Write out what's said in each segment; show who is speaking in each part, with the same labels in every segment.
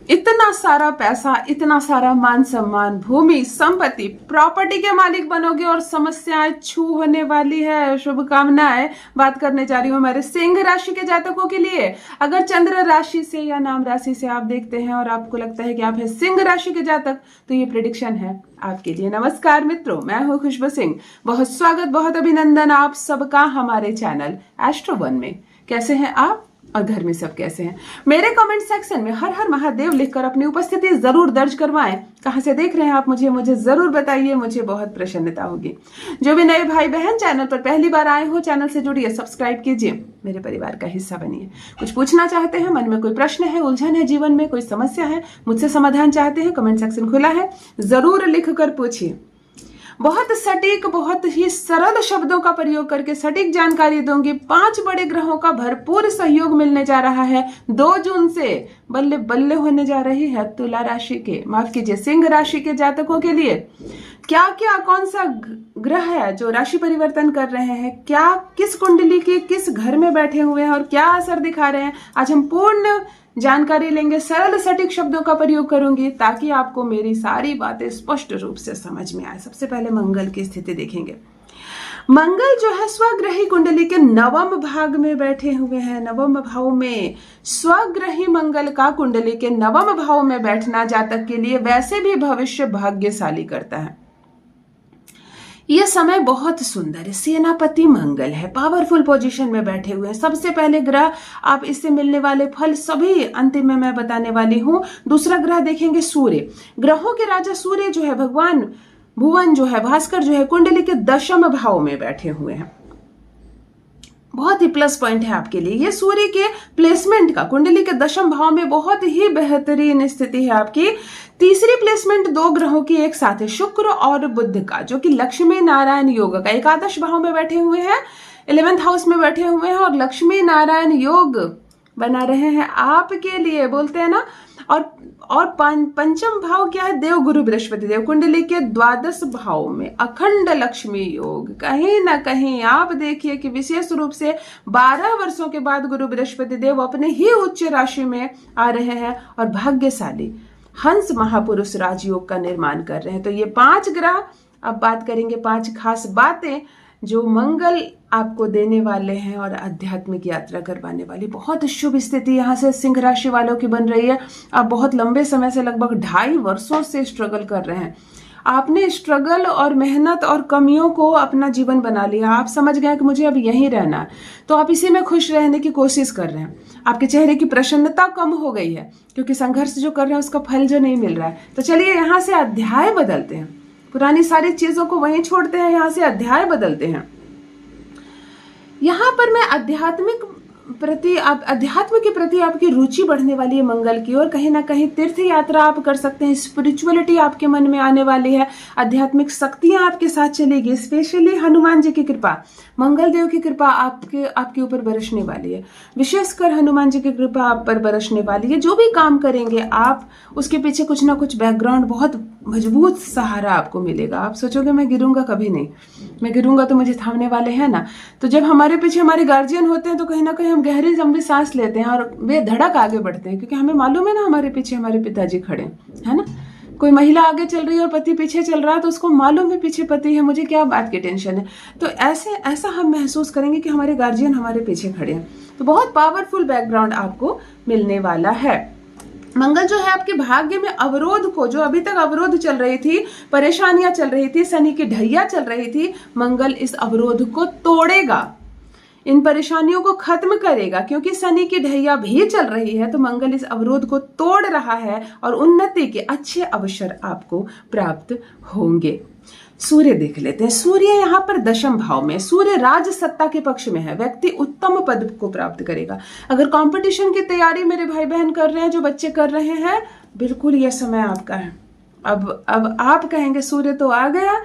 Speaker 1: इतना सारा पैसा, इतना सारा मान सम्मान, भूमि, संपत्ति, प्रॉपर्टी के मालिक बनोगे और समस्याएं छू होने वाली है। शुभकामनाएं। बात करने जा रही हूँ हमारे सिंह राशि के जातकों के लिए। अगर चंद्र राशि से या नाम राशि से आप देखते हैं और आपको लगता है कि आप है सिंह राशि के जातक, तो ये प्रेडिक्शन है आपके लिए। नमस्कार मित्रों, मैं हूँ खुशबू सिंह। बहुत स्वागत, बहुत अभिनंदन आप सबका हमारे चैनल एस्ट्रो वन में। कैसे हैं आप और घर में सब कैसे हैं? मेरे कमेंट सेक्शन में हर हर महादेव लिखकर अपनी उपस्थिति जरूर दर्ज करवाएं। कहां से देख रहे हैं आप मुझे जरूर बताइए, मुझे बहुत प्रसन्नता होगी। जो भी नए भाई बहन चैनल पर पहली बार आए हो, चैनल से जुड़िए, सब्सक्राइब कीजिए, मेरे परिवार का हिस्सा बनिए। कुछ पूछना चाहते हैं, मन में कोई प्रश्न है, उलझन है, जीवन में कोई समस्या है, मुझसे समाधान चाहते हैं, कमेंट सेक्शन खुला है, जरूर लिख कर पूछिए। बहुत सटीक, बहुत ही सरल शब्दों का प्रयोग करके सटीक जानकारी दूंगी। 5 बड़े ग्रहों का भरपूर सहयोग मिलने जा रहा है। 2 जून से बल्ले बल्ले होने जा रही है तुला राशि के, माफ कीजिए, सिंह राशि के जातकों के लिए। क्या क्या, कौन सा ग्रह है जो राशि परिवर्तन कर रहे हैं, क्या किस कुंडली के किस घर में बैठे हुए हैं और क्या असर दिखा रहे हैं, आज हम पूर्ण जानकारी लेंगे। सरल सटीक शब्दों का प्रयोग करूंगी ताकि आपको मेरी सारी बातें स्पष्ट रूप से समझ में आए। सबसे पहले मंगल की स्थिति देखेंगे। मंगल जो है स्वग्रही कुंडली के 9वें भाग में बैठे हुए हैं। 9वें भाव में स्वग्रही मंगल का कुंडली के 9वें भाव में बैठना जातक के लिए वैसे भी भविष्य भाग्यशाली करता है। यह समय बहुत सुंदर है। सेनापति मंगल है, पावरफुल पोजीशन में बैठे हुए हैं। सबसे पहले ग्रह, आप इससे मिलने वाले फल सभी अंतिम में मैं बताने वाली हूं। दूसरा ग्रह देखेंगे सूर्य। ग्रहों के राजा सूर्य जो है, भगवान भुवन जो है, भास्कर जो है, कुंडली के 10वें भाव में बैठे हुए हैं। बहुत ही प्लस पॉइंट है आपके लिए। ये सूर्य के प्लेसमेंट का कुंडली के 10वें भाव में बहुत ही बेहतरीन स्थिति है आपकी। तीसरी प्लेसमेंट 2 ग्रहों की एक साथ है, शुक्र और बुध का, जो कि लक्ष्मी नारायण योग का एकादश भाव में बैठे हुए हैं, 11th हाउस में बैठे हुए हैं और लक्ष्मी नारायण योग बना रहे हैं आपके लिए, बोलते हैं ना। और पंचम भाव क्या है? देव गुरु बृहस्पति देव, कुंडली के 12 भाव में अखंड लक्ष्मी योग। कहीं ना कहीं आप देखिए कि विशेष रूप से 12 वर्षों के बाद गुरु बृहस्पति देव अपने ही उच्च राशि में आ रहे हैं और भाग्यशाली हंस महापुरुष राजयोग का निर्माण कर रहे हैं। तो ये 5 ग्रह, अब बात करेंगे 5 खास बातें जो मंगल आपको देने वाले हैं और आध्यात्मिक यात्रा करवाने वाली। बहुत शुभ स्थिति यहाँ से सिंह राशि वालों की बन रही है। आप बहुत लंबे समय से, लगभग 2.5 वर्षों से स्ट्रगल कर रहे हैं। आपने स्ट्रगल और मेहनत और कमियों को अपना जीवन बना लिया। आप समझ गए कि मुझे अब यहीं रहना है, तो आप इसी में खुश रहने की कोशिश कर रहे हैं। आपके चेहरे की प्रसन्नता कम हो गई है क्योंकि संघर्ष जो कर रहे हैं उसका फल जो नहीं मिल रहा है। तो चलिए यहाँ से अध्याय बदलते हैं, पुरानी सारी चीजों को वहीं छोड़ते हैं, यहाँ से अध्याय बदलते हैं। यहाँ पर मैं अध्यात्म के प्रति आपकी रुचि बढ़ने वाली है मंगल की ओर। कहीं ना कहीं तीर्थ यात्रा आप कर सकते हैं, स्पिरिचुअलिटी आपके मन में आने वाली है, आध्यात्मिक शक्तियां आपके साथ चलेगी। स्पेशली हनुमान जी की कृपा, मंगल देव की कृपा आपके ऊपर बरसने वाली है। विशेषकर हनुमान जी की कृपा आप पर बरसने वाली है। जो भी काम करेंगे आप, उसके पीछे कुछ ना कुछ बैकग्राउंड, बहुत मजबूत सहारा आपको मिलेगा। आप सोचोगे मैं गिरूंगा, कभी नहीं। मैं गिरूंगा तो मुझे थामने वाले हैं ना। तो जब हमारे पीछे हमारे गार्जियन होते हैं तो कहीं ना कहीं हम गहरी लंबी सांस लेते हैं और बेधड़क आगे बढ़ते हैं, क्योंकि हमें मालूम है ना हमारे पीछे हमारे पिताजी खड़े हैं ना। कोई महिला आगे चल रही है और पति पीछे चल रहा है तो उसको मालूम है पीछे पति है, मुझे क्या बात की टेंशन है। तो ऐसा हम महसूस करेंगे कि हमारे गार्जियन हमारे पीछे खड़े हैं। तो बहुत पावरफुल बैकग्राउंड आपको मिलने वाला है। मंगल जो है आपके भाग्य में अवरोध को, जो अभी तक अवरोध चल रही थी, परेशानियां चल रही थी, शनि की ढैया चल रही थी, मंगल इस अवरोध को तोड़ेगा, इन परेशानियों को खत्म करेगा। क्योंकि शनि की ढैया भी चल रही है तो मंगल इस अवरोध को तोड़ रहा है और उन्नति के अच्छे अवसर आपको प्राप्त होंगे। सूर्य देख लेते हैं। सूर्य यहाँ पर 10वें भाव में, सूर्य राज सत्ता के पक्ष में है। व्यक्ति उत्तम पद को प्राप्त करेगा। अगर कंपटीशन की तैयारी मेरे भाई बहन कर रहे हैं, जो बच्चे कर रहे हैं, बिल्कुल यह समय आपका है। अब आप कहेंगे सूर्य तो आ गया,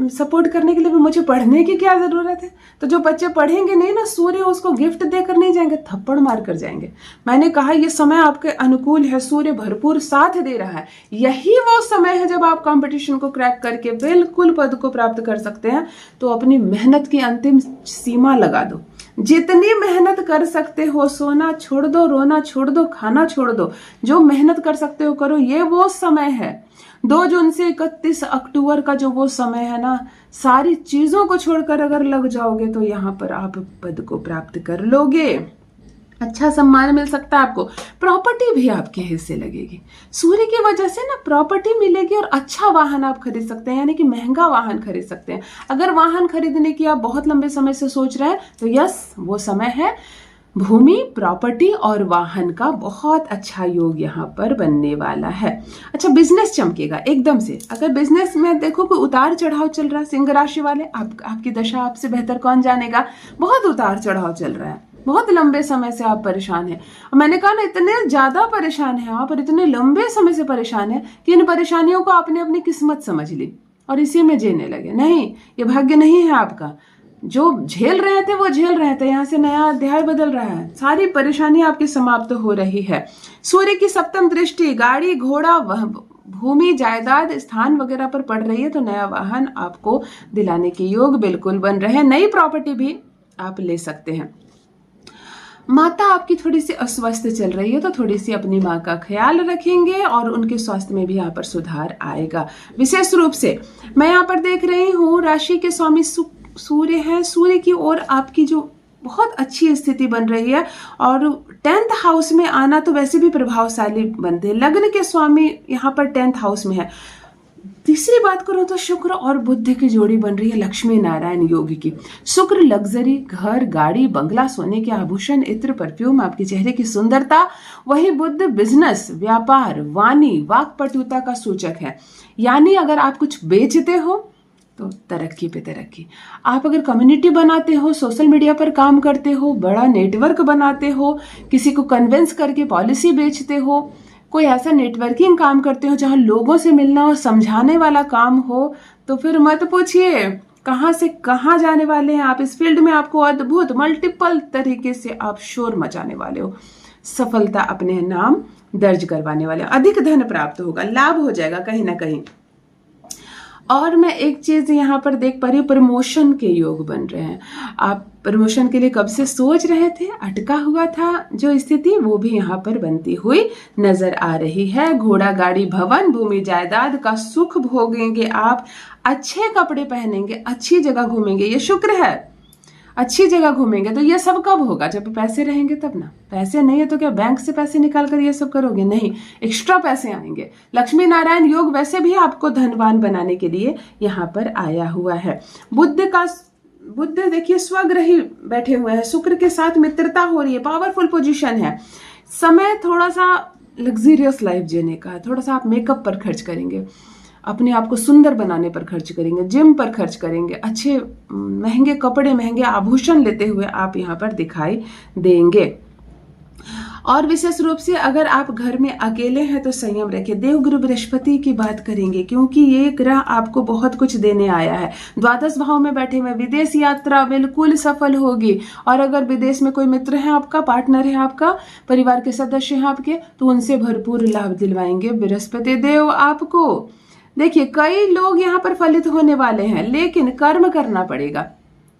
Speaker 1: सपोर्ट करने के लिए भी मुझे पढ़ने की क्या जरूरत है। तो जो बच्चे पढ़ेंगे नहीं ना, सूर्य उसको गिफ्ट देकर नहीं जाएंगे, थप्पड़ मार कर जाएंगे। मैंने कहा ये समय आपके अनुकूल है, सूर्य भरपूर साथ दे रहा है। यही वो समय है जब आप कंपटीशन को क्रैक करके बिल्कुल पद को प्राप्त कर सकते हैं। तो अपनी मेहनत की अंतिम सीमा लगा दो। जितनी मेहनत कर सकते हो, सोना छोड़ दो, रोना छोड़ दो, खाना छोड़ दो, जो मेहनत कर सकते हो करो। ये वो समय है 2 जून से 31 अक्टूबर का, जो वो समय है ना, सारी चीजों को छोड़कर अगर लग जाओगे तो यहाँ पर आप पद को प्राप्त कर लोगे, अच्छा सम्मान मिल सकता है आपको, प्रॉपर्टी भी आपके हिस्से लगेगी। सूर्य की वजह से ना प्रॉपर्टी मिलेगी और अच्छा वाहन आप खरीद सकते हैं, यानी कि महंगा वाहन खरीद सकते हैं। अगर वाहन खरीदने की आप बहुत लंबे समय से सोच रहे हैं तो यस, वो समय है। भूमि, प्रॉपर्टी और वाहन का बहुत अच्छा योग यहाँ पर बनने वाला है। अच्छा, बिजनेस चमकेगा एकदम से। अगर बिजनेस में देखो कोई उतार चढ़ाव चल रहा है, सिंह राशि वाले, आपकी दशा आपसे बेहतर कौन जानेगा, बहुत उतार चढ़ाव चल रहा है, बहुत लंबे समय से आप परेशान हैं। मैंने कहा ना, इतने ज्यादा परेशान हैं आप और इतने लंबे समय से परेशान हैं कि इन परेशानियों को आपने अपनी किस्मत समझ ली और इसी में जीने लगे। नहीं, ये भाग्य नहीं है आपका। जो झेल रहे थे वो झेल रहे थे, यहाँ से नया अध्याय बदल रहा है, सारी परेशानी आपकी समाप्त हो रही है। सूर्य की सप्तम दृष्टि गाड़ी, घोड़ा, भूमि, जायदाद, स्थान वगैरह पर पड़ रही है, तो नया वाहन आपको दिलाने के योग बिल्कुल बन रहे हैं। नई प्रॉपर्टी भी आप ले सकते हैं। माता आपकी थोड़ी सी अस्वस्थ चल रही है, तो थोड़ी सी अपनी माँ का ख्याल रखेंगे और उनके स्वास्थ्य में भी यहाँ पर सुधार आएगा। विशेष रूप से मैं यहाँ पर देख रही हूँ राशि के स्वामी सूर्य है, सूर्य की ओर आपकी जो बहुत अच्छी स्थिति बन रही है और 10th हाउस में आना तो वैसे भी प्रभावशाली बनते हैं। लग्न के स्वामी यहाँ पर 10th हाउस में है। तीसरी बात करूं तो शुक्र और बुध की जोड़ी बन रही है लक्ष्मी नारायण योग की। शुक्र लग्जरी, घर, गाड़ी, बंगला, सोने के आभूषण, इत्र, परफ्यूम, आपके चेहरे की सुंदरता। वही बुध बिजनेस, व्यापार, वाणी, वाक्पटुता का सूचक है। यानी अगर आप कुछ बेचते हो तो तरक्की पे तरक्की। आप अगर कम्युनिटी बनाते हो, सोशल मीडिया पर काम करते हो, बड़ा नेटवर्क बनाते हो, किसी को कन्विंस करके पॉलिसी बेचते हो, कोई ऐसा नेटवर्किंग काम करते हो जहां लोगों से मिलना और समझाने वाला काम हो, तो फिर मत पूछिए कहां से कहां जाने वाले हैं आप। इस फील्ड में आपको अद्भुत मल्टीपल तरीके से आप शोर मचाने वाले हो, सफलता अपने नाम दर्ज करवाने वाले हो, अधिक धन प्राप्त होगा, लाभ हो जाएगा कहीं ना कहीं। और मैं एक चीज यहाँ पर देख पा रही हूँ, प्रमोशन के योग बन रहे हैं। आप प्रमोशन के लिए कब से सोच रहे थे, अटका हुआ था जो स्थिति, वो भी यहाँ पर बनती हुई नजर आ रही है। घोड़ा, गाड़ी, भवन, भूमि, जायदाद का सुख भोगेंगे आप। अच्छे कपड़े पहनेंगे, अच्छी जगह घूमेंगे, ये शुक्र है। अच्छी जगह घूमेंगे तो ये सब कब होगा, जब पैसे रहेंगे तब ना। पैसे नहीं है तो क्या बैंक से पैसे निकाल कर ये सब करोगे, नहीं, एक्स्ट्रा पैसे आएंगे। लक्ष्मी नारायण योग वैसे भी आपको धनवान बनाने के लिए यहाँ पर आया हुआ है। बुध देखिए स्वग्रही बैठे हुए हैं, शुक्र के साथ मित्रता हो रही है, पावरफुल पोजीशन है। समय थोड़ा सा लग्जरियस लाइफ जीने का है, थोड़ा सा आप मेकअप पर खर्च करेंगे, अपने आप को सुंदर बनाने पर खर्च करेंगे, जिम पर खर्च करेंगे, अच्छे महंगे कपड़े, महंगे आभूषण लेते हुए आप यहाँ पर दिखाई देंगे। और विशेष रूप से अगर आप घर में अकेले हैं तो संयम रखिए। देवगुरु बृहस्पति की बात करेंगे क्योंकि ये ग्रह आपको बहुत कुछ देने आया है। द्वादश भाव में बैठे हुए, विदेश यात्रा बिल्कुल सफल होगी। और अगर विदेश में कोई मित्र है आपका, पार्टनर है आपका, परिवार के सदस्य हैं आपके, तो उनसे भरपूर लाभ दिलवाएंगे बृहस्पति देव आपको। देखिए कई लोग यहाँ पर फलित होने वाले हैं, लेकिन कर्म करना पड़ेगा,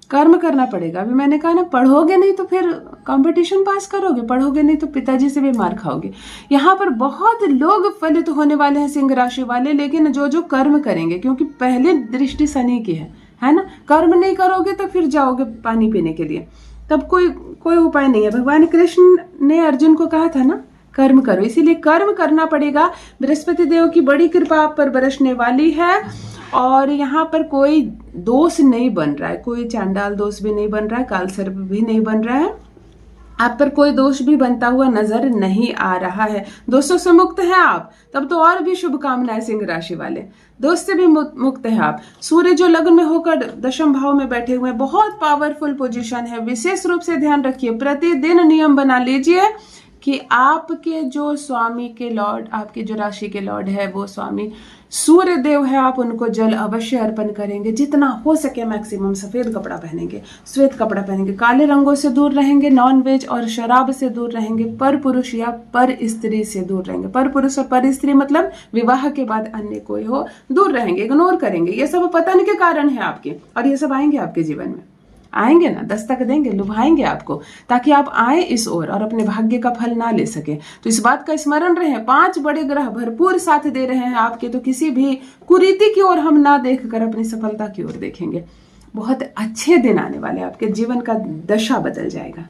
Speaker 1: कर्म करना पड़ेगा। अभी मैंने कहा ना, पढ़ोगे नहीं तो फिर कंपटीशन पास करोगे, पढ़ोगे नहीं तो पिताजी से भी मार खाओगे। यहाँ पर बहुत लोग फलित होने वाले हैं सिंह राशि वाले, लेकिन जो कर्म करेंगे, क्योंकि पहले दृष्टि शनि की है ना। कर्म नहीं करोगे तो फिर जाओगे पानी पीने के लिए, तब कोई उपाय नहीं है। भगवान कृष्ण ने अर्जुन को कहा था ना, कर्म करो, इसीलिए कर्म करना पड़ेगा। बृहस्पति देव की बड़ी कृपा आप पर बरसने वाली है। और यहाँ पर कोई दोष नहीं बन रहा है, कोई चांडाल दोष भी नहीं बन रहा है, काल सर्प भी नहीं बन रहा है, आप पर कोई दोष भी बनता हुआ नजर नहीं आ रहा है। दोषों से मुक्त हैं आप, तब तो और भी शुभकामनाएं सिंह राशि वाले, दोष से भी मुक्त है आप। सूर्य जो लग्न में होकर दशम भाव में बैठे हुए हैं, बहुत पावरफुल पोजीशन है। विशेष रूप से ध्यान रखिए, प्रतिदिन नियम बना लीजिए कि आपके जो स्वामी के लॉर्ड, आपके जो राशि के लॉर्ड है वो स्वामी सूर्य देव है, आप उनको जल अवश्य अर्पण करेंगे। जितना हो सके मैक्सिमम सफेद कपड़ा पहनेंगे, श्वेत कपड़ा पहनेंगे, काले रंगों से दूर रहेंगे, नॉन वेज और शराब से दूर रहेंगे, पर पुरुष या पर स्त्री से दूर रहेंगे। पर पुरुष और पर स्त्री मतलब विवाह के बाद अन्य कोई हो, दूर रहेंगे, इग्नोर करेंगे। ये सब पतन के कारण है आपके, और ये सब आएंगे आपके जीवन में, आएंगे ना, दस्तक देंगे, लुभाएंगे आपको, ताकि आप आए इस ओर और अपने भाग्य का फल ना ले सके। तो इस बात का स्मरण रहे, 5 बड़े ग्रह भरपूर साथ दे रहे हैं आपके, तो किसी भी कुरीति की ओर हम ना देखकर अपनी सफलता की ओर देखेंगे। बहुत अच्छे दिन आने वाले, आपके जीवन का दशा बदल जाएगा।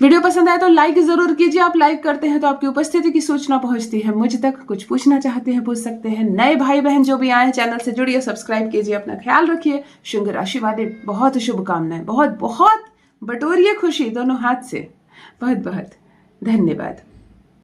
Speaker 1: वीडियो पसंद आए तो लाइक जरूर कीजिए। आप लाइक करते हैं तो आपकी उपस्थिति की सूचना पहुंचती है मुझ तक। कुछ पूछना चाहते हैं पूछ सकते हैं। नए भाई बहन जो भी आए हैं चैनल से जुड़िए, सब्सक्राइब कीजिए, अपना ख्याल रखिए। शुभ राशि वाले बहुत शुभकामनाएं, बहुत बहुत बटोरिए खुशी दोनों हाथ से। बहुत बहुत धन्यवाद।